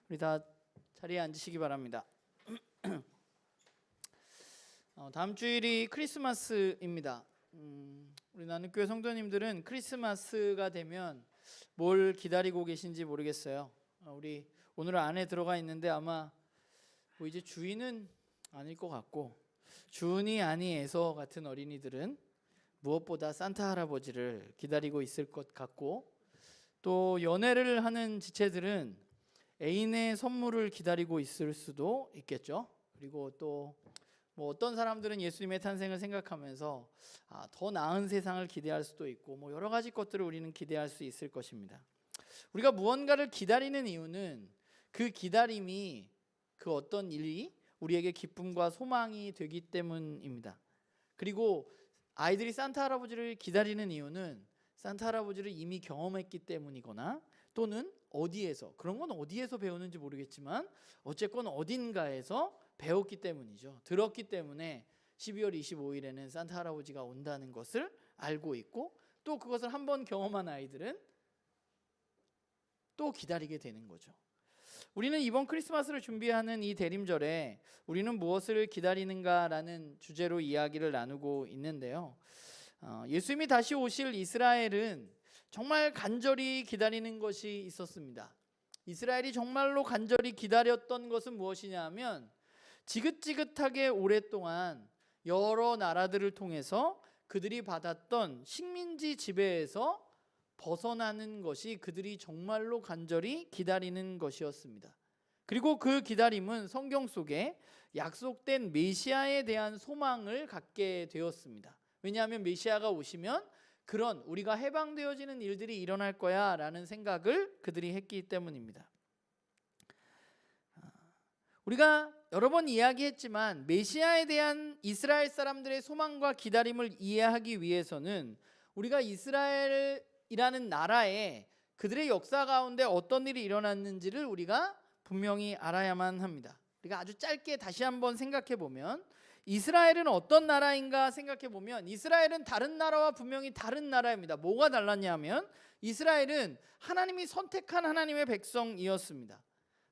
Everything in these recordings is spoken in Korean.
우리 다 자리에 앉으시기 바랍니다. 다음 주일이 크리스마스입니다. 우리 나눔교회 성도님들은 크리스마스가 되면 뭘 기다리고 계신지 모르겠어요. 우리 오늘 안에 들어가 있는데 아마 뭐 이제 주인은 아닐 것 같고, 준이 아니에서 같은 어린이들은 무엇보다 산타 할아버지를 기다리고 있을 것 같고, 또 연애를 하는 지체들은 애인의 선물을 기다리고 있을 수도 있겠죠. 그리고 또 뭐 어떤 사람들은 예수님의 탄생을 생각하면서 더 나은 세상을 기대할 수도 있고, 뭐 여러 가지 것들을 우리는 기대할 수 있을 것입니다. 우리가 무언가를 기다리는 이유는 그 기다림이, 그 어떤 일이 우리에게 기쁨과 소망이 되기 때문입니다. 그리고 아이들이 산타 할아버지를 기다리는 이유는 산타 할아버지를 이미 경험했기 때문이거나, 또는 어디에서, 그런 건 어디에서 배우는지 모르겠지만 어쨌건 어딘가에서 배웠기 때문이죠. 들었기 때문에 12월 25일에는 산타 할아버지가 온다는 것을 알고 있고, 또 그것을 한번 경험한 아이들은 또 기다리게 되는 거죠. 우리는 이번 크리스마스를 준비하는 이 대림절에 우리는 무엇을 기다리는가라는 주제로 이야기를 나누고 있는데요. 예수님이 다시 오실 이스라엘은 정말 간절히 기다리는 것이 있었습니다. 이스라엘이 정말로 간절히 기다렸던 것은 무엇이냐 하면, 지긋지긋하게 오랫동안 여러 나라들을 통해서 그들이 받았던 식민지 지배에서 벗어나는 것이 그들이 정말로 간절히 기다리는 것이었습니다. 그리고 그 기다림은 성경 속에 약속된 메시아에 대한 소망을 갖게 되었습니다. 왜냐하면 메시아가 오시면 그런 우리가 해방되어지는 일들이 일어날 거야 라는 생각을 그들이 했기 때문입니다. 우리가 여러 번 이야기했지만 메시아에 대한 이스라엘 사람들의 소망과 기다림을 이해하기 위해서는 우리가 이스라엘이라는 나라에 그들의 역사 가운데 어떤 일이 일어났는지를 우리가 분명히 알아야만 합니다. 우리가 아주 짧게 다시 한번 생각해 보면, 이스라엘은 어떤 나라인가 생각해 보면, 이스라엘은 다른 나라와 분명히 다른 나라입니다. 뭐가 달랐냐면, 이스라엘은 하나님이 선택한 하나님의 백성이었습니다.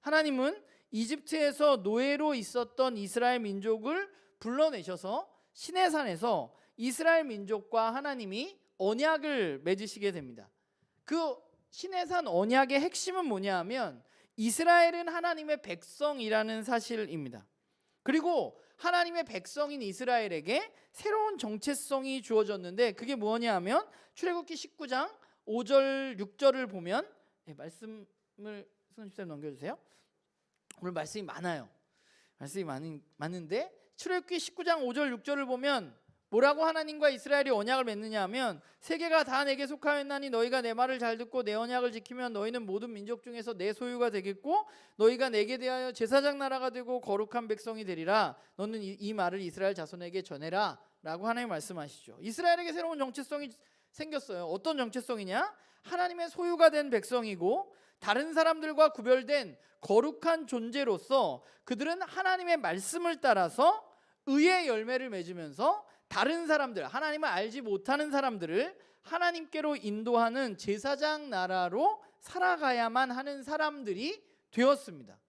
하나님은 이집트에서 노예로 있었던 이스라엘 민족을 불러내셔서 시내산에서 이스라엘 민족과 하나님이 언약을 맺으시게 됩니다. 그 시내산 언약의 핵심은 뭐냐 하면, 이스라엘은 하나님의 백성이라는 사실입니다. 그리고 하나님의 백성인 이스라엘에게 새로운 정체성이 주어졌는데, 그게 뭐냐 하면 출애굽기 19장 5절 6절을 보면, 말씀을 선생님 넘겨주세요. 오늘 말씀이 많아요. 말씀이 많은데 출애굽기 19장 5절 6절을 보면 뭐라고 하나님과 이스라엘이 언약을 맺느냐 하면, 세계가 다 내게 속하였나니 너희가 내 말을 잘 듣고 내 언약을 지키면 너희는 모든 민족 중에서 내 소유가 되겠고, 너희가 내게 대하여 제사장 나라가 되고 거룩한 백성이 되리라. 너는 이 말을 이스라엘 자손에게 전해라 라고 하나님 말씀하시죠. 이스라엘에게 새로운 정체성이 생겼어요. 어떤 정체성이냐? 하나님의 소유가 된 백성이고, 다른 사람들과 구별된 거룩한 존재로서 그들은 하나님의 말씀을 따라서 의의 열매를 맺으면서 다른 사람들, 하나님을 알지 못하는 사람들을 하나님께로 인도하는 제사장 나라로 살아가야만 하는 사람들이 되었습니다.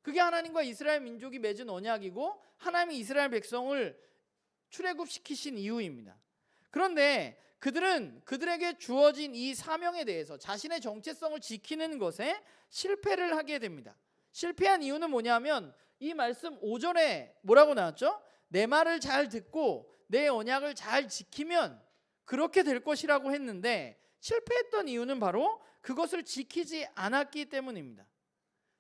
그게 하나님과 이스라엘 민족이 맺은 언약이고, 하나님이 이스라엘 백성을 출애굽시키신 이유입니다. 그런데 그들은 그들에게 주어진 이 사명에 대해서 자신의 정체성을 지키는 것에 실패를 하게 됩니다. 실패한 이유는 뭐냐면, 이 말씀 5절에 뭐라고 나왔죠? 내 말을 잘 듣고 내 언약을 잘 지키면 그렇게 될 것이라고 했는데, 실패했던 이유는 바로 그것을 지키지 않았기 때문입니다.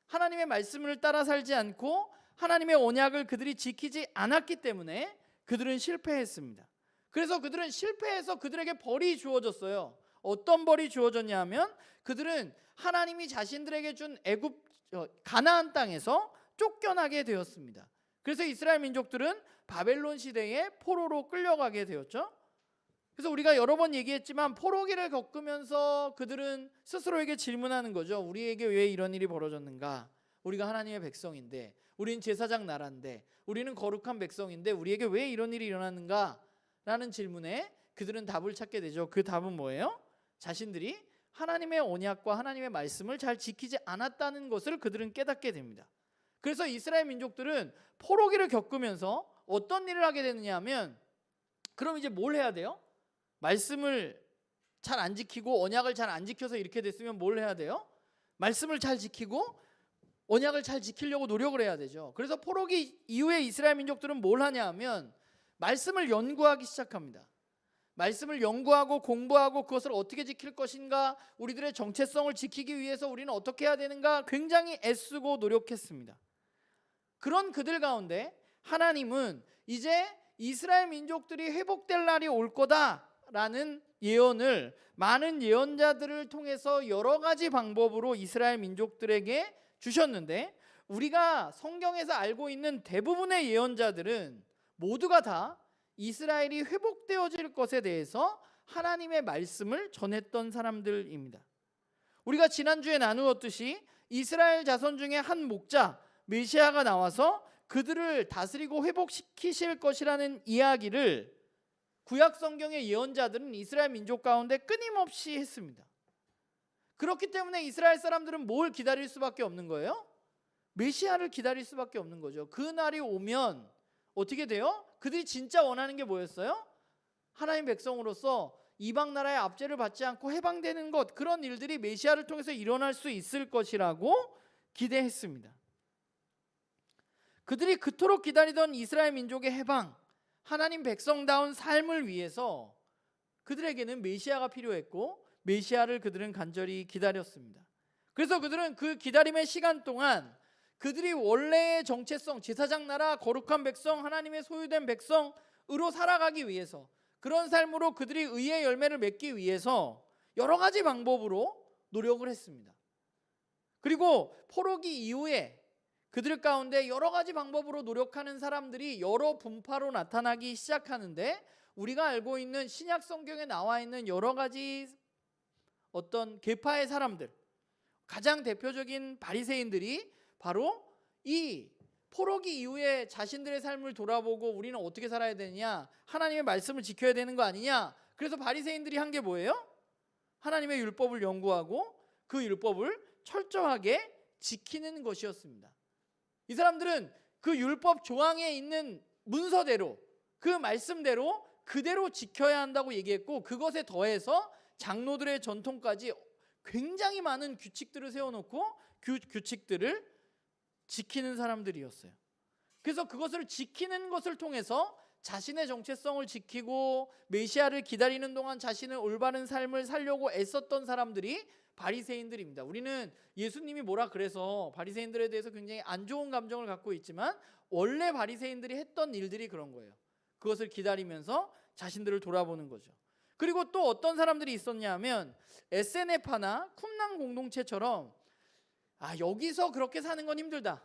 하나님의 말씀을 따라 살지 않고 하나님의 언약을 그들이 지키지 않았기 때문에 그들은 실패했습니다. 그래서 그들은 실패해서 그들에게 벌이 주어졌어요. 어떤 벌이 주어졌냐 하면, 그들은 하나님이 자신들에게 준 가나안 땅에서 쫓겨나게 되었습니다. 그래서 이스라엘 민족들은 바벨론 시대에 포로로 끌려가게 되었죠. 그래서 우리가 여러 번 얘기했지만 포로기를 겪으면서 그들은 스스로에게 질문하는 거죠. 우리에게 왜 이런 일이 벌어졌는가? 우리가 하나님의 백성인데, 우리는 제사장 나라인데, 우리는 거룩한 백성인데 우리에게 왜 이런 일이 일어났는가? 라는 질문에 그들은 답을 찾게 되죠. 그 답은 뭐예요? 자신들이 하나님의 언약과 하나님의 말씀을 잘 지키지 않았다는 것을 그들은 깨닫게 됩니다. 그래서 이스라엘 민족들은 포로기를 겪으면서 어떤 일을 하게 되느냐 하면, 그럼 이제 뭘 해야 돼요? 말씀을 잘 안 지키고 언약을 잘 안 지켜서 이렇게 됐으면 뭘 해야 돼요? 말씀을 잘 지키고 언약을 잘 지키려고 노력을 해야 되죠. 그래서 포로기 이후에 이스라엘 민족들은 뭘 하냐 하면 말씀을 연구하기 시작합니다. 말씀을 연구하고 공부하고 그것을 어떻게 지킬 것인가, 우리들의 정체성을 지키기 위해서 우리는 어떻게 해야 되는가 굉장히 애쓰고 노력했습니다. 그런 그들 가운데 하나님은 이제 이스라엘 민족들이 회복될 날이 올 거다라는 예언을 많은 예언자들을 통해서 여러 가지 방법으로 이스라엘 민족들에게 주셨는데, 우리가 성경에서 알고 있는 대부분의 예언자들은 모두가 다 이스라엘이 회복되어질 것에 대해서 하나님의 말씀을 전했던 사람들입니다. 우리가 지난주에 나누었듯이 이스라엘 자손 중에 한 목자 메시아가 나와서 그들을 다스리고 회복시키실 것이라는 이야기를 구약 성경의 예언자들은 이스라엘 민족 가운데 끊임없이 했습니다. 그렇기 때문에 이스라엘 사람들은 뭘 기다릴 수밖에 없는 거예요? 메시아를 기다릴 수밖에 없는 거죠. 그 날이 오면 어떻게 돼요? 그들이 진짜 원하는 게 뭐였어요? 하나님 백성으로서 이방 나라의 압제를 받지 않고 해방되는 것, 그런 일들이 메시아를 통해서 일어날 수 있을 것이라고 기대했습니다. 그들이 그토록 기다리던 이스라엘 민족의 해방, 하나님 백성다운 삶을 위해서 그들에게는 메시아가 필요했고 메시아를 그들은 간절히 기다렸습니다. 그래서 그들은 그 기다림의 시간 동안 그들이 원래의 정체성, 제사장 나라, 거룩한 백성, 하나님의 소유된 백성으로 살아가기 위해서, 그런 삶으로 그들이 의의 열매를 맺기 위해서 여러 가지 방법으로 노력을 했습니다. 그리고 포로기 이후에 그들 가운데 여러 가지 방법으로 노력하는 사람들이 여러 분파로 나타나기 시작하는데, 우리가 알고 있는 신약 성경에 나와 있는 여러 가지 어떤 계파의 사람들, 가장 대표적인 바리새인들이 바로 이 포로기 이후에 자신들의 삶을 돌아보고 우리는 어떻게 살아야 되느냐, 하나님의 말씀을 지켜야 되는 거 아니냐. 그래서 바리새인들이 한 게 뭐예요? 하나님의 율법을 연구하고 그 율법을 철저하게 지키는 것이었습니다. 이 사람들은 그 율법 조항에 있는 문서대로, 그 말씀대로 그대로 지켜야 한다고 얘기했고, 그것에 더해서 장로들의 전통까지 굉장히 많은 규칙들을 세워놓고 규칙들을 지키는 사람들이었어요. 그래서 그것을 지키는 것을 통해서 자신의 정체성을 지키고 메시아를 기다리는 동안 자신의 올바른 삶을 살려고 애썼던 사람들이 바리새인들입니다. 우리는 예수님이 뭐라 그래서 바리새인들에 대해서 굉장히 안 좋은 감정을 갖고 있지만, 원래 바리새인들이 했던 일들이 그런 거예요. 그것을 기다리면서 자신들을 돌아보는 거죠. 그리고 또 어떤 사람들이 있었냐면 SNF나 쿰랑 공동체처럼, 여기서 그렇게 사는 건 힘들다,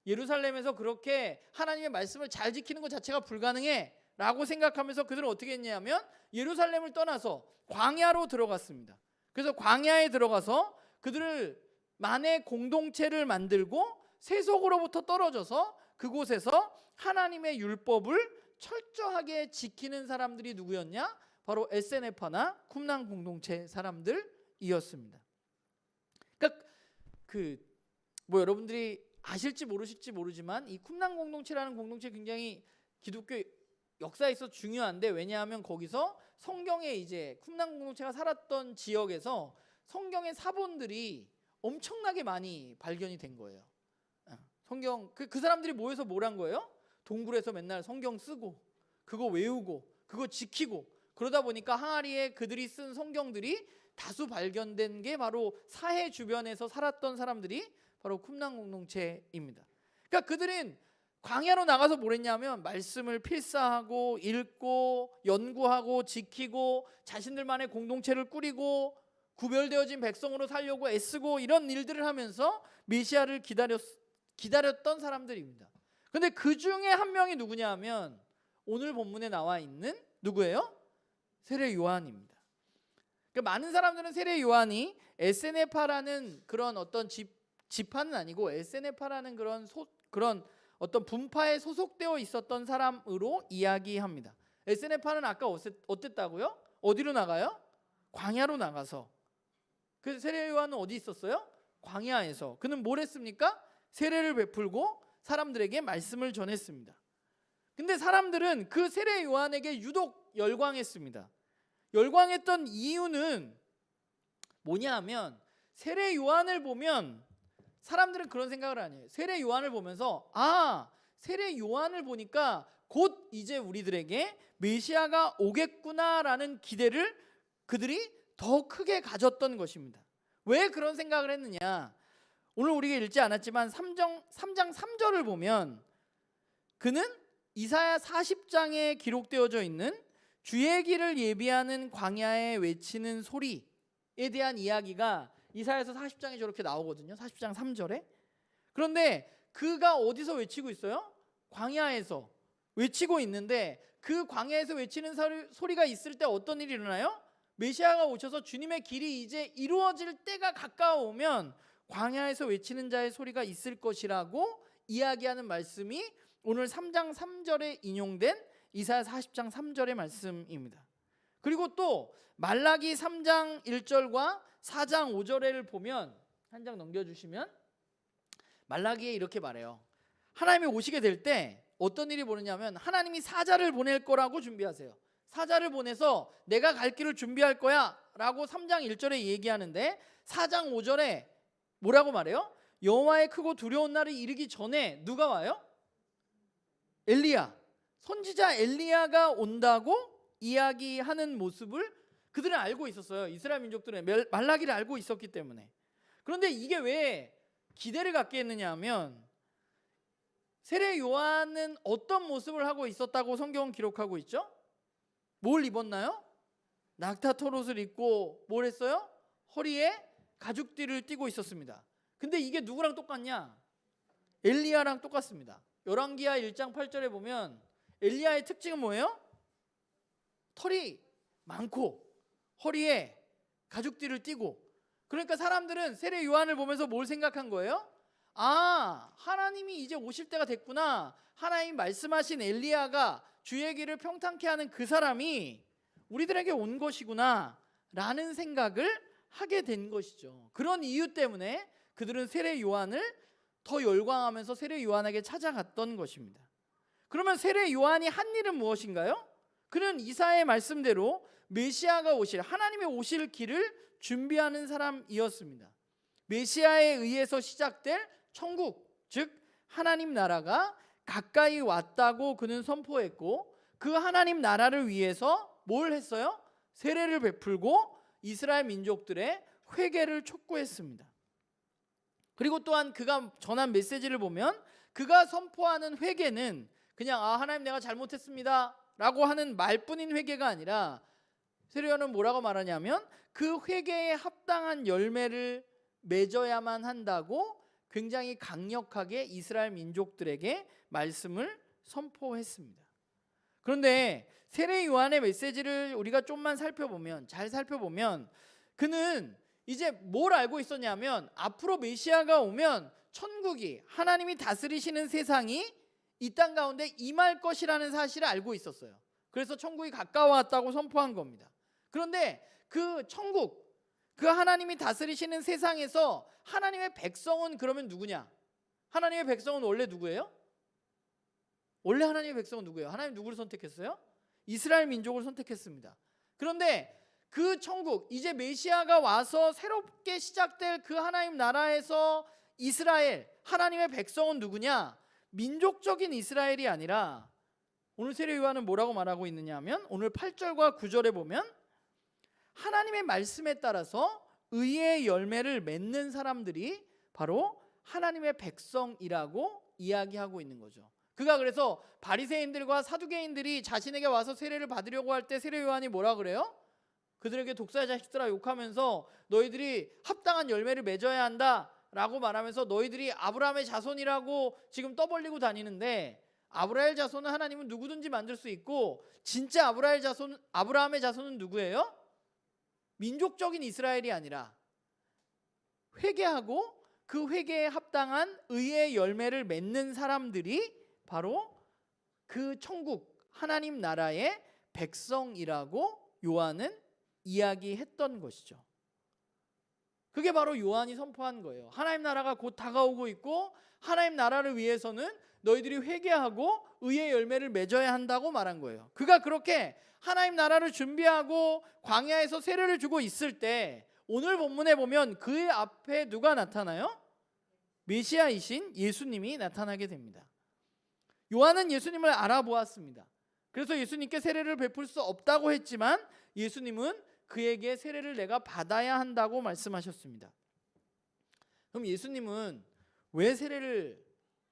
예루살렘에서 그렇게 하나님의 말씀을 잘 지키는 것 자체가 불가능해 라고 생각하면서 그들은 어떻게 했냐면 예루살렘을 떠나서 광야로 들어갔습니다. 그래서 광야에 들어가서 그들만의 공동체를 만들고 세속으로부터 떨어져서 그곳에서 하나님의 율법을 철저하게 지키는 사람들이 누구였냐? 바로 SNF나 쿰랑 공동체 사람들이었습니다. 그러니까 여러분들이 아실지 모르실지 모르지만 이 쿰랑 공동체라는 공동체 굉장히 기독교 역사에 있어 중요한데, 왜냐하면 거기서 성경에 이제 쿰랑 공동체가 살았던 지역에서 성경의 사본들이 엄청나게 많이 발견이 된 거예요. 성경 그 사람들이 모여서 뭘 한 거예요? 동굴에서 맨날 성경 쓰고 그거 외우고 그거 지키고, 그러다 보니까 항아리에 그들이 쓴 성경들이 다수 발견된 게 바로 사해 주변에서 살았던 사람들이 바로 쿰랑 공동체입니다. 그러니까 그들은 광야로 나가서 뭘 했냐면 말씀을 필사하고 읽고 연구하고 지키고 자신들만의 공동체를 꾸리고 구별되어진 백성으로 살려고 애쓰고 이런 일들을 하면서 메시아를 기다렸던 사람들입니다. 그런데 그 중에 한 명이 누구냐 하면 오늘 본문에 나와 있는 누구예요? 세례 요한입니다. 그러니까 많은 사람들은 세례 요한이 SNF라는 그런 어떤 지파는 아니고 SNF라는 그런 어떤 분파에 소속되어 있었던 사람으로 이야기합니다. SNF는 아까 어땠다고요? 어디로 나가요? 광야로 나가서 그 세례 요한은 어디 있었어요? 광야에서. 그는 뭘 했습니까? 세례를 베풀고 사람들에게 말씀을 전했습니다. 근데 사람들은 그 세례 요한에게 유독 열광했습니다. 열광했던 이유는 뭐냐 하면 세례 요한을 보면 사람들은 그런 생각을 안 해요. 세례 요한을 보면서 세례 요한을 보니까 곧 이제 우리들에게 메시아가 오겠구나라는 기대를 그들이 더 크게 가졌던 것입니다. 왜 그런 생각을 했느냐? 오늘 우리가 읽지 않았지만 3장 3절을 보면 그는 이사야 40장에 기록되어져 있는 주의 길을 예비하는 광야에 외치는 소리에 대한 이야기가 이사야서 40장에 저렇게 나오거든요. 40장 3절에. 그런데 그가 어디서 외치고 있어요? 광야에서 외치고 있는데 그 광야에서 외치는 소리가 있을 때 어떤 일이 일어나요? 메시아가 오셔서 주님의 길이 이제 이루어질 때가 가까워오면 광야에서 외치는 자의 소리가 있을 것이라고 이야기하는 말씀이 오늘 3장 3절에 인용된 이사야 40장 3절의 말씀입니다. 그리고 또 말라기 3장 1절과 4장 5절을 보면 한 장 넘겨주시면 말라기에 이렇게 말해요. 하나님이 오시게 될 때 어떤 일이 벌어지냐면 하나님이 사자를 보낼 거라고 준비하세요. 사자를 보내서 내가 갈 길을 준비할 거야 라고 3장 1절에 얘기하는데 4장 5절에 뭐라고 말해요? 여호와의 크고 두려운 날이 이르기 전에 누가 와요? 엘리야, 선지자 엘리야가 온다고 이야기하는 모습을 그들은 알고 있었어요. 이스라엘 민족들은 말라기를 알고 있었기 때문에. 그런데 이게 왜 기대를 갖게 했느냐 하면 세례 요한은 어떤 모습을 하고 있었다고 성경은 기록하고 있죠? 뭘 입었나요? 낙타털옷을 입고 뭘 했어요? 허리에 가죽띠를 띠고 있었습니다. 근데 이게 누구랑 똑같냐? 엘리야랑 똑같습니다. 열왕기하 1장 8절에 보면 엘리야의 특징은 뭐예요? 털이 많고 허리에 가죽띠를 띠고. 그러니까 사람들은 세례 요한을 보면서 뭘 생각한 거예요? 하나님이 이제 오실 때가 됐구나. 하나님 말씀하신 엘리야가 주의 길을 평탄케 하는 그 사람이 우리들에게 온 것이구나 라는 생각을 하게 된 것이죠. 그런 이유 때문에 그들은 세례 요한을 더 열광하면서 세례 요한에게 찾아갔던 것입니다. 그러면 세례 요한이 한 일은 무엇인가요? 그는 이사야의 말씀대로 메시아가 오실, 하나님의 오실 길을 준비하는 사람이었습니다. 메시아에 의해서 시작될 천국, 즉 하나님 나라가 가까이 왔다고 그는 선포했고, 그 하나님 나라를 위해서 뭘 했어요? 세례를 베풀고 이스라엘 민족들의 회개를 촉구했습니다. 그리고 또한 그가 전한 메시지를 보면 그가 선포하는 회개는 그냥 하나님 내가 잘못했습니다 라고 하는 말뿐인 회개가 아니라 세례 요한은 뭐라고 말하냐면 그 회개에 합당한 열매를 맺어야만 한다고 굉장히 강력하게 이스라엘 민족들에게 말씀을 선포했습니다. 그런데 세례 요한의 메시지를 우리가 좀만 살펴보면, 잘 살펴보면 그는 이제 뭘 알고 있었냐면 앞으로 메시아가 오면 천국이, 하나님이 다스리시는 세상이 이 땅 가운데 임할 것이라는 사실을 알고 있었어요. 그래서 천국이 가까워왔다고 선포한 겁니다. 그런데 그 천국, 그 하나님이 다스리시는 세상에서 하나님의 백성은 그러면 누구냐? 하나님의 백성은 원래 누구예요? 원래 하나님의 백성은 누구예요? 하나님 누구를 선택했어요? 이스라엘 민족을 선택했습니다. 그런데 그 천국, 이제 메시아가 와서 새롭게 시작될 그 하나님 나라에서 이스라엘, 하나님의 백성은 누구냐? 민족적인 이스라엘이 아니라 오늘 세례 요한은 뭐라고 말하고 있느냐 하면 오늘 8절과 9절에 보면 하나님의 말씀에 따라서 의의 열매를 맺는 사람들이 바로 하나님의 백성이라고 이야기하고 있는 거죠. 그가 그래서 바리새인들과 사두개인들이 자신에게 와서 세례를 받으려고 할 때 세례 요한이 뭐라 그래요? 그들에게 독사의 자식들아 욕하면서 너희들이 합당한 열매를 맺어야 한다 라고 말하면서 너희들이 아브라함의 자손이라고 지금 떠벌리고 다니는데, 아브라함의 자손은 하나님은 누구든지 만들 수 있고 진짜 아브라함의 자손은 누구예요? 민족적인 이스라엘이 아니라 회개하고 그 회개에 합당한 의의 열매를 맺는 사람들이 바로 그 천국 하나님 나라의 백성이라고 요한은 이야기했던 것이죠. 그게 바로 요한이 선포한 거예요. 하나님 나라가 곧 다가오고 있고 하나님 나라를 위해서는 너희들이 회개하고 의의 열매를 맺어야 한다고 말한 거예요. 그가 그렇게 하나님 나라를 준비하고 광야에서 세례를 주고 있을 때 오늘 본문에 보면 그의 앞에 누가 나타나요? 메시아이신 예수님이 나타나게 됩니다. 요한은 예수님을 알아보았습니다. 그래서 예수님께 세례를 베풀 수 없다고 했지만 예수님은 그에게 세례를 내가 받아야 한다고 말씀하셨습니다. 그럼 예수님은 왜 세례를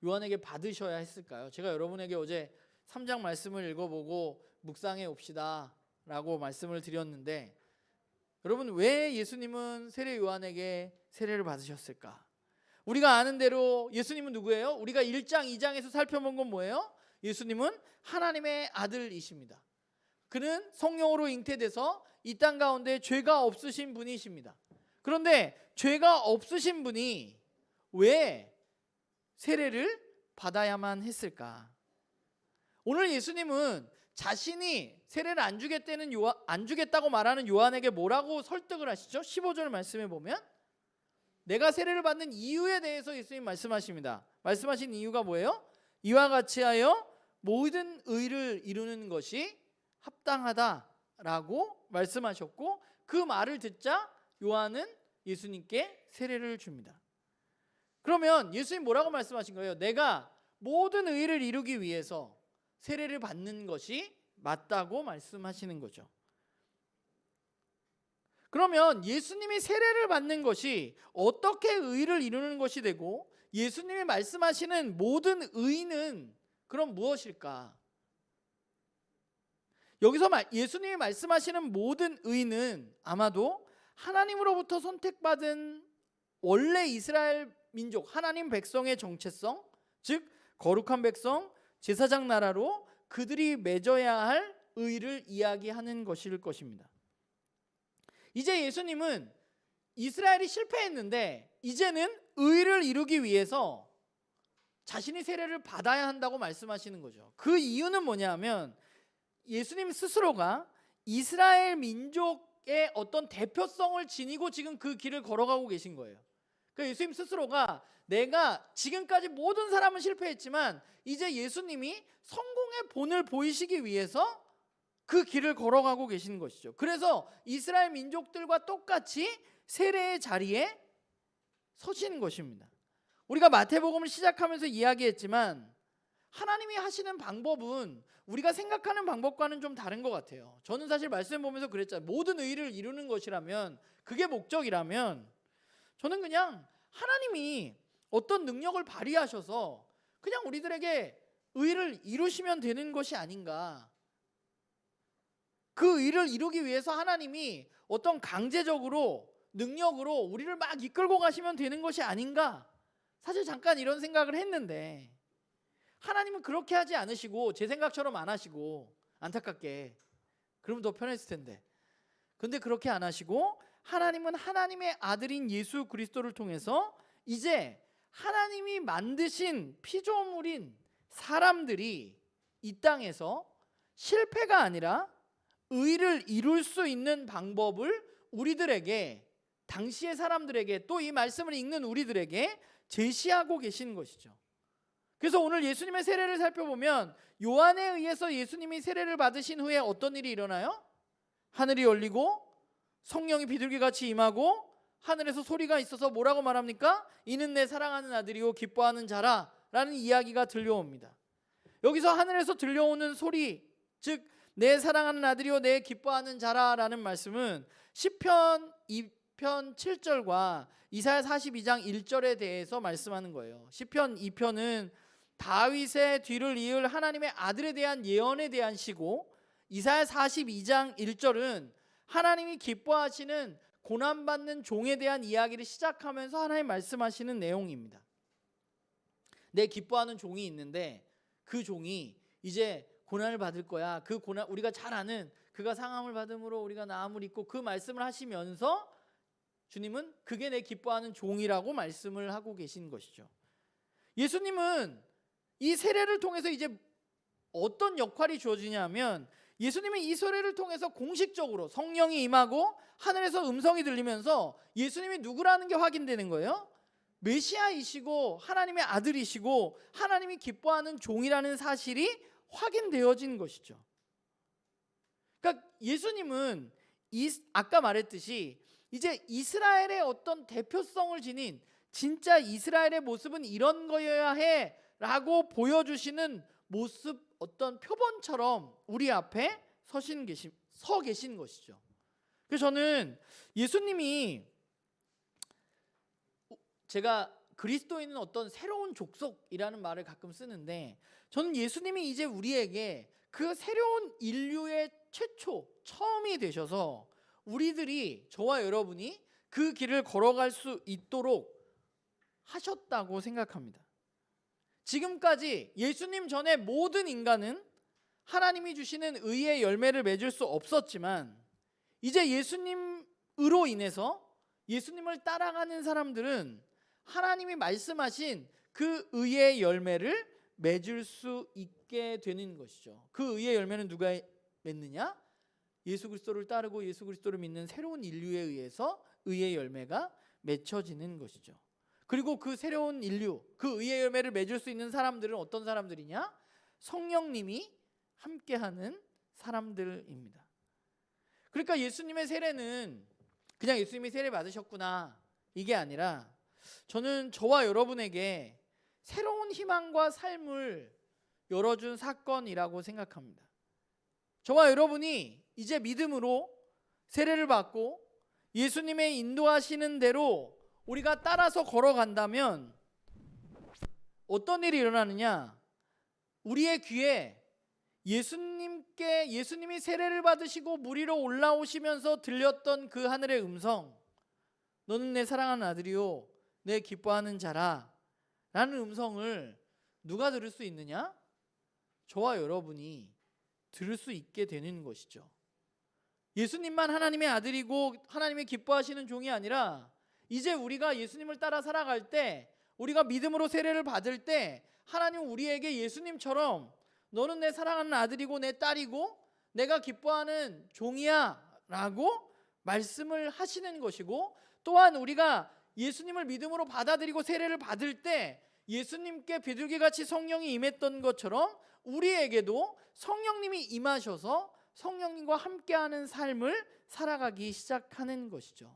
요한에게 받으셔야 했을까요? 제가 여러분에게 어제 3장 말씀을 읽어보고 묵상해 옵시다 라고 말씀을 드렸는데, 여러분 왜 예수님은 세례 요한에게 세례를 받으셨을까? 우리가 아는 대로 예수님은 누구예요? 우리가 1장 2장에서 살펴본 건 뭐예요? 예수님은 하나님의 아들이십니다. 그는 성령으로 잉태돼서 이 땅 가운데 죄가 없으신 분이십니다. 그런데 죄가 없으신 분이 왜 세례를 받아야만 했을까? 오늘 예수님은 자신이 세례를 안 주겠다고 말하는 요한에게 뭐라고 설득을 하시죠? 15절 말씀에 보면 내가 세례를 받는 이유에 대해서 예수님 말씀하십니다. 말씀하신 이유가 뭐예요? 이와 같이 하여 모든 의를 이루는 것이 합당하다라고 말씀하셨고, 그 말을 듣자 요한은 예수님께 세례를 줍니다. 그러면 예수님 뭐라고 말씀하신 거예요? 내가 모든 의를 이루기 위해서 세례를 받는 것이 맞다고 말씀하시는 거죠. 그러면 예수님이 세례를 받는 것이 어떻게 의를 이루는 것이 되고 예수님이 말씀하시는 모든 의는 그럼 무엇일까? 여기서 예수님이 말씀하시는 모든 의는 아마도 하나님으로부터 선택받은 원래 이스라엘 민족, 하나님 백성의 정체성, 즉 거룩한 백성, 제사장 나라로 그들이 맺어야 할 의를 이야기하는 것일 것입니다. 이제 예수님은 이스라엘이 실패했는데 이제는 의를 이루기 위해서 자신이 세례를 받아야 한다고 말씀하시는 거죠. 그 이유는 뭐냐면 예수님 스스로가 이스라엘 민족의 어떤 대표성을 지니고 지금 그 길을 걸어가고 계신 거예요. 그러니까 예수님 스스로가 내가 지금까지 모든 사람은 실패했지만 이제 예수님이 성공의 본을 보이시기 위해서 그 길을 걸어가고 계신 것이죠. 그래서 이스라엘 민족들과 똑같이 세례의 자리에 서시는 것입니다. 우리가 마태복음을 시작하면서 이야기했지만 하나님이 하시는 방법은 우리가 생각하는 방법과는 좀 다른 것 같아요. 저는 사실 말씀 보면서 그랬잖아요. 모든 의를 이루는 것이라면, 그게 목적이라면 저는 그냥 하나님이 어떤 능력을 발휘하셔서 그냥 우리들에게 의를 이루시면 되는 것이 아닌가. 그 의를 이루기 위해서 하나님이 어떤 강제적으로 능력으로 우리를 막 이끌고 가시면 되는 것이 아닌가. 사실 잠깐 이런 생각을 했는데 하나님은 그렇게 하지 않으시고 제 생각처럼 안 하시고, 안타깝게 그러면 더 편했을 텐데, 근데 그렇게 안 하시고 하나님은 하나님의 아들인 예수 그리스도를 통해서 이제 하나님이 만드신 피조물인 사람들이 이 땅에서 실패가 아니라 의를 이룰 수 있는 방법을 우리들에게, 당시의 사람들에게, 또 이 말씀을 읽는 우리들에게 제시하고 계시는 것이죠. 그래서 오늘 예수님의 세례를 살펴보면 요한에 의해서 예수님이 세례를 받으신 후에 어떤 일이 일어나요? 하늘이 열리고 성령이 비둘기같이 임하고 하늘에서 소리가 있어서 뭐라고 말합니까? 이는 내 사랑하는 아들이요 기뻐하는 자라 라는 이야기가 들려옵니다. 여기서 하늘에서 들려오는 소리, 즉 내 사랑하는 아들이요 내 기뻐하는 자라 라는 말씀은 시편 2편 7절과 이사야 42장 1절에 대해서 말씀하는 거예요. 시편 2편은 다윗의 뒤를 이을 하나님의 아들에 대한 예언에 대한 시고, 이사야 42장 1절은 하나님이 기뻐하시는 고난받는 종에 대한 이야기를 시작하면서 하나님 말씀하시는 내용입니다. 내 기뻐하는 종이 있는데 그 종이 이제 고난을 받을 거야. 그 고난, 우리가 잘 아는 그가 상함을 받음으로 우리가 나음을 입고, 그 말씀을 하시면서 주님은 그게 내 기뻐하는 종이라고 말씀을 하고 계신 것이죠. 예수님은 이 세례를 통해서 이제 어떤 역할이 주어지냐면 예수님이 이 세례를 통해서 공식적으로 성령이 임하고 하늘에서 음성이 들리면서 예수님이 누구라는 게 확인되는 거예요. 메시아이시고 하나님의 아들이시고 하나님이 기뻐하는 종이라는 사실이 확인되어진 것이죠. 그러니까 예수님은 아까 말했듯이 이제 이스라엘의 어떤 대표성을 지닌 진짜 이스라엘의 모습은 이런 거여야 해 라고 보여주시는 모습, 어떤 표본처럼 우리 앞에 서 계신 것이죠. 그래서 저는 예수님이, 제가 그리스도인은 어떤 새로운 족속이라는 말을 가끔 쓰는데, 저는 예수님이 이제 우리에게 그 새로운 인류의 처음이 되셔서 우리들이, 저와 여러분이 그 길을 걸어갈 수 있도록 하셨다고 생각합니다. 지금까지 예수님 전에 모든 인간은 하나님이 주시는 의의 열매를 맺을 수 없었지만, 이제 예수님으로 인해서 예수님을 따라가는 사람들은 하나님이 말씀하신 그 의의 열매를 맺을 수 있게 되는 것이죠. 그 의의 열매는 누가 맺느냐? 예수 그리스도를 따르고 예수 그리스도를 믿는 새로운 인류에 의해서 의의 열매가 맺혀지는 것이죠. 그리고 그 새로운 인류, 그 의의 열매를 맺을 수 있는 사람들은 어떤 사람들이냐? 성령님이 함께하는 사람들입니다. 그러니까 예수님의 세례는 그냥 예수님이 세례 받으셨구나 이게 아니라, 저는 저와 여러분에게 새로운 희망과 삶을 열어준 사건이라고 생각합니다. 저와 여러분이 이제 믿음으로 세례를 받고 예수님의 인도하시는 대로 우리가 따라서 걸어간다면 어떤 일이 일어나느냐? 우리의 귀에 예수님이 세례를 받으시고 물 위로 올라오시면서 들렸던 그 하늘의 음성, 너는 내 사랑하는 아들이요 내 기뻐하는 자라 라는 음성을 누가 들을 수 있느냐? 저와 여러분이 들을 수 있게 되는 것이죠. 예수님만 하나님의 아들이고 하나님이 기뻐하시는 종이 아니라, 이제 우리가 예수님을 따라 살아갈 때, 우리가 믿음으로 세례를 받을 때 하나님은 우리에게 예수님처럼 너는 내 사랑하는 아들이고 내 딸이고 내가 기뻐하는 종이야 라고 말씀을 하시는 것이고, 또한 우리가 예수님을 믿음으로 받아들이고 세례를 받을 때 예수님께 비둘기같이 성령이 임했던 것처럼 우리에게도 성령님이 임하셔서 성령님과 함께하는 삶을 살아가기 시작하는 것이죠.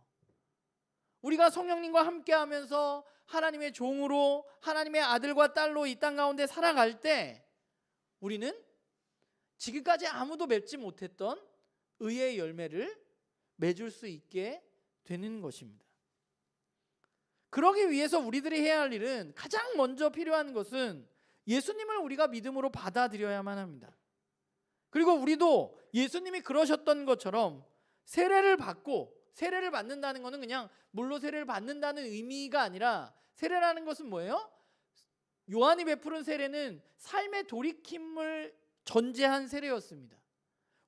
우리가 성령님과 함께하면서 하나님의 종으로, 하나님의 아들과 딸로 이 땅 가운데 살아갈 때 우리는 지금까지 아무도 맺지 못했던 의의 열매를 맺을 수 있게 되는 것입니다. 그러기 위해서 우리들이 해야 할 일은, 가장 먼저 필요한 것은 예수님을 우리가 믿음으로 받아들여야만 합니다. 그리고 우리도 예수님이 그러셨던 것처럼 세례를 받는다는 것은 그냥 물로 세례를 받는다는 의미가 아니라, 세례라는 것은 뭐예요? 요한이 베푸른 세례는 삶의 돌이킴을 전제한 세례였습니다.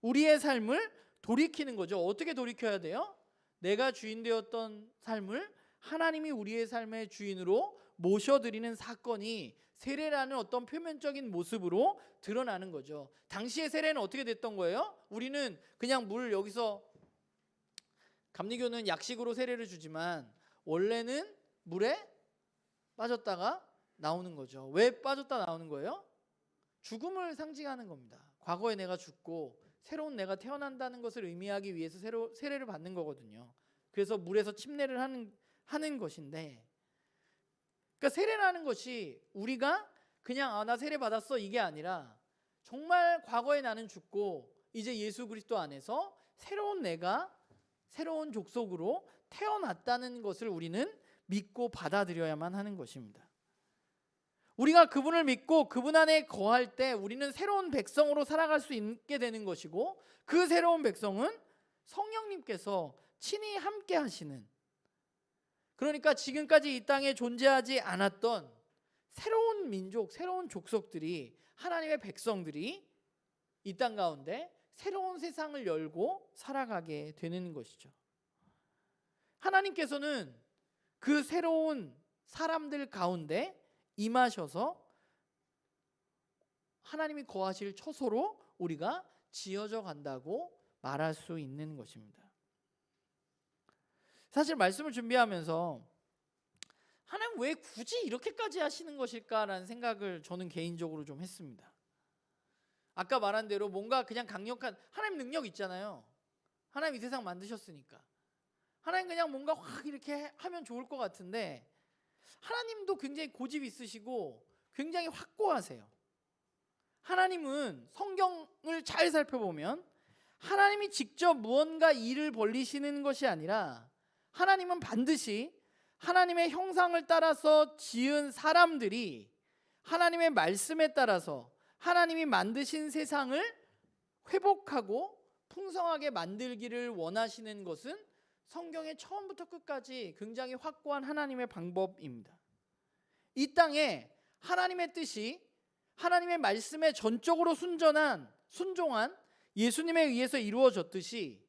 우리의 삶을 돌이키는 거죠. 어떻게 돌이켜야 돼요? 내가 주인 되었던 삶을 하나님이 우리의 삶의 주인으로 모셔드리는 사건이 세례라는 어떤 표면적인 모습으로 드러나는 거죠. 당시의 세례는 어떻게 됐던 거예요? 우리는 그냥 물, 여기서 감리교는 약식으로 세례를 주지만 원래는 물에 빠졌다가 나오는 거죠. 왜 빠졌다 나오는 거예요? 죽음을 상징하는 겁니다. 과거에 내가 죽고 새로운 내가 태어난다는 것을 의미하기 위해서 세례를 받는 거거든요. 그래서 물에서 침례를 하는 것인데, 그러니까 세례라는 것이 우리가 그냥 나 세례 받았어 이게 아니라, 정말 과거에 나는 죽고 이제 예수 그리스도 안에서 새로운 내가, 새로운 족속으로 태어났다는 것을 우리는 믿고 받아들여야만 하는 것입니다. 우리가 그분을 믿고 그분 안에 거할 때 우리는 새로운 백성으로 살아갈 수 있게 되는 것이고, 그 새로운 백성은 성령님께서 친히 함께 하시는, 그러니까 지금까지 이 땅에 존재하지 않았던 새로운 민족, 새로운 족속들이, 하나님의 백성들이 이 땅 가운데 새로운 세상을 열고 살아가게 되는 것이죠. 하나님께서는 그 새로운 사람들 가운데 임하셔서 하나님이 거하실 처소로 우리가 지어져 간다고 말할 수 있는 것입니다. 사실 말씀을 준비하면서 하나님 왜 굳이 이렇게까지 하시는 것일까라는 생각을 저는 개인적으로 좀 했습니다. 아까 말한 대로 뭔가 그냥 강력한 하나님 능력 있잖아요. 하나님 이 세상 만드셨으니까 하나님 그냥 뭔가 확 이렇게 하면 좋을 것 같은데 하나님도 굉장히 고집 있으시고 굉장히 확고하세요. 하나님은 성경을 잘 살펴보면 하나님이 직접 무언가 일을 벌이시는 것이 아니라 하나님은 반드시 하나님의 형상을 따라서 지은 사람들이 하나님의 말씀에 따라서 하나님이 만드신 세상을 회복하고 풍성하게 만들기를 원하시는 것은 성경의 처음부터 끝까지 굉장히 확고한 하나님의 방법입니다. 이 땅에 하나님의 뜻이 하나님의 말씀에 전적으로 순종한 예수님에 의해서 이루어졌듯이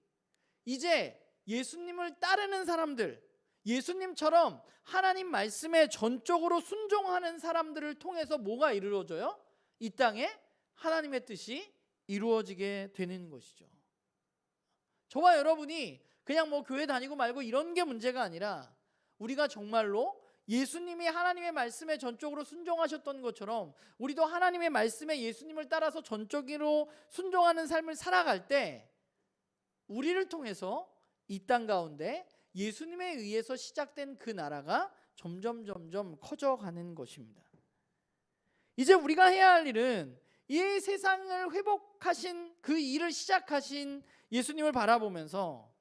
이제 예수님을 따르는 사람들, 예수님처럼 하나님 말씀에 전적으로 순종하는 사람들을 통해서 뭐가 이루어져요? 이 땅에 하나님의 뜻이 이루어지게 되는 것이죠. 저와 여러분이 그냥 뭐 교회 다니고 말고 이런 게 문제가 아니라 우리가 정말로 예수님이 하나님의 말씀에 전적으로 순종하셨던 것처럼 우리도 하나님의 말씀에 예수님을 따라서 전적으로 순종하는 삶을 살아갈 때 우리를 통해서 이 땅 가운데 예수님에 의해서 시작된 그 나라가 점점 커져가는 것입니다. 이제 우리가 해야 할 일은 이 세상을 회복하신 그 일을 시작하신 예수님을 바라보면서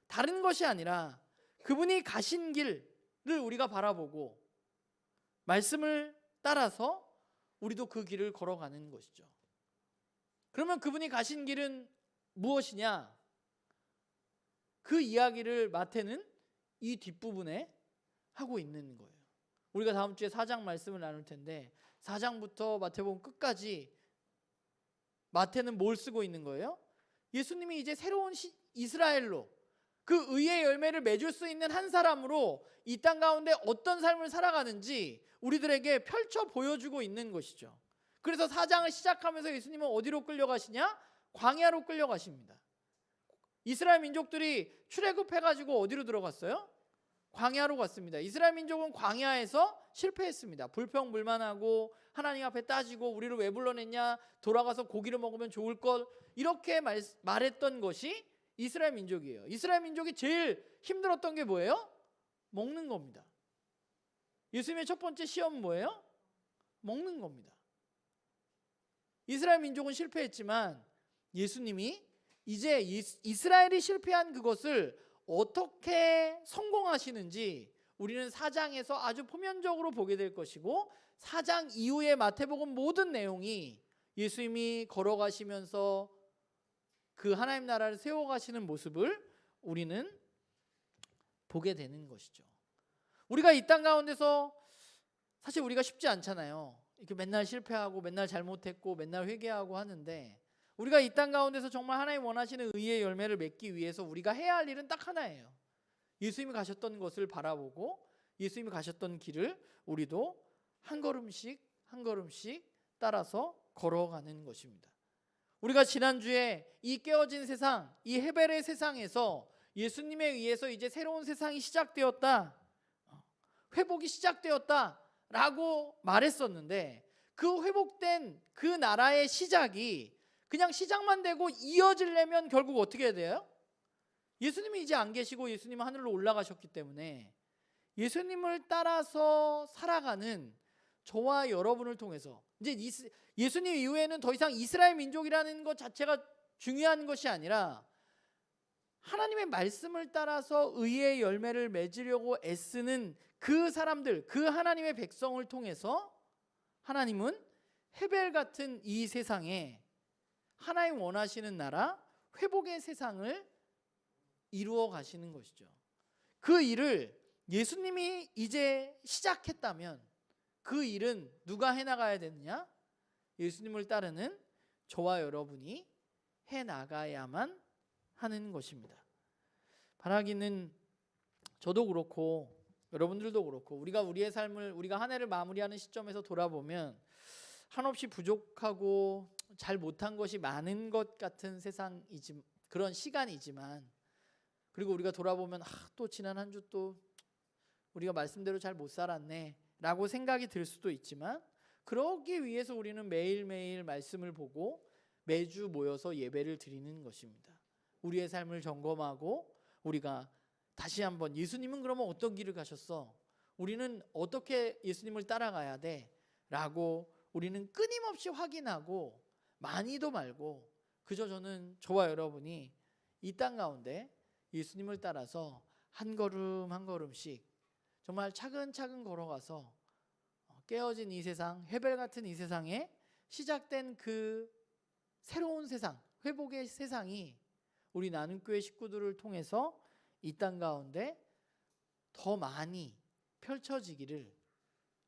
다른 것이 아니라 그분이 가신 길을 우리가 바라보고 말씀을 따라서 우리도 그 길을 걸어가는 것이죠. 그러면 그분이 가신 길은 무엇이냐? 그 이야기를 마태는 이 뒷부분에 하고 있는 거예요. 우리가 다음 주에 4장 말씀을 나눌 텐데 4장부터 마태복음 끝까지 마태는 뭘 쓰고 있는 거예요? 예수님이 이제 새로운 이스라엘로 그 의의 열매를 맺을 수 있는 한 사람으로 이 땅 가운데 어떤 삶을 살아가는지 우리들에게 펼쳐 보여주고 있는 것이죠. 그래서 4장을 시작하면서 예수님은 어디로 끌려가시냐? 광야로 끌려가십니다. 이스라엘 민족들이 출애굽해가지고 어디로 들어갔어요? 광야로 갔습니다. 이스라엘 민족은 광야에서 실패했습니다. 불평불만하고 하나님 앞에 따지고 우리를 왜 불러냈냐, 돌아가서 고기를 먹으면 좋을 것, 이렇게 말했던 것이 이스라엘 민족이에요. 이스라엘 민족이 제일 힘들었던 게 뭐예요? 먹는 겁니다. 예수님의 첫 번째 시험은 뭐예요? 먹는 겁니다. 이스라엘 민족은 실패했지만 예수님이 이제 이스라엘이 실패한 그것을 어떻게 성공하시는지 우리는 4장에서 아주 표면적으로 보게 될 것이고 4장 이후에 마태복음 모든 내용이 예수님이 걸어가시면서 그 하나님 나라를 세워가시는 모습을 우리는 보게 되는 것이죠. 우리가 이 땅 가운데서 사실 우리가 쉽지 않잖아요. 이렇게 맨날 실패하고 맨날 잘못했고 맨날 회개하고 하는데 우리가 이 땅 가운데서 정말 하나님 원하시는 의의 열매를 맺기 위해서 우리가 해야 할 일은 딱 하나예요. 예수님이 가셨던 것을 바라보고 예수님이 가셨던 길을 우리도 한 걸음씩 한 걸음씩 따라서 걸어가는 것입니다. 우리가 지난주에 이 깨어진 세상, 이 헤벨의 세상에서 예수님에 의해서 이제 새로운 세상이 시작되었다, 회복이 시작되었다라고 말했었는데 그 회복된 그 나라의 시작이 그냥 시작만 되고 이어지려면 결국 어떻게 해야 돼요? 예수님이 이제 안 계시고 예수님은 하늘로 올라가셨기 때문에 예수님을 따라서 살아가는 저와 여러분을 통해서 이제 예수님 이후에는 더 이상 이스라엘 민족이라는 것 자체가 중요한 것이 아니라 하나님의 말씀을 따라서 의의 열매를 맺으려고 애쓰는 그 사람들, 그 하나님의 백성을 통해서 하나님은 헤벨 같은 이 세상에 하나님 원하시는 나라, 회복의 세상을 이루어 가시는 것이죠. 그 일을 예수님이 이제 시작했다면 그 일은 누가 해나가야 되느냐? 예수님을 따르는 저와 여러분이 해나가야만 하는 것입니다. 바라기는 저도 그렇고 여러분들도 그렇고 우리가 우리의 삶을 우리가 한 해를 마무리하는 시점에서 돌아보면 한없이 부족하고 잘 못한 것이 많은 것 같은 세상이지, 그런 시간이지만, 그리고 우리가 돌아보면 또 지난 한 주 또 우리가 말씀대로 잘 못 살았네 라고 생각이 들 수도 있지만, 그러기 위해서 우리는 매일매일 말씀을 보고 매주 모여서 예배를 드리는 것입니다. 우리의 삶을 점검하고 우리가 다시 한번, 예수님은 그러면 어떤 길을 가셨어? 우리는 어떻게 예수님을 따라가야 돼? 라고 우리는 끊임없이 확인하고, 많이도 말고, 그저 저와 여러분이 이 땅 가운데 예수님을 따라서 한 걸음 한 걸음씩 정말 차근차근 걸어가서 깨어진 이 세상, 해벨 같은 이 세상에 시작된 그 새로운 세상, 회복의 세상이 우리 나눔교회 식구들을 통해서 이 땅 가운데 더 많이 펼쳐지기를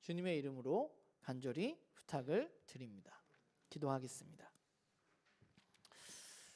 주님의 이름으로 간절히 부탁을 드립니다. 기도하겠습니다.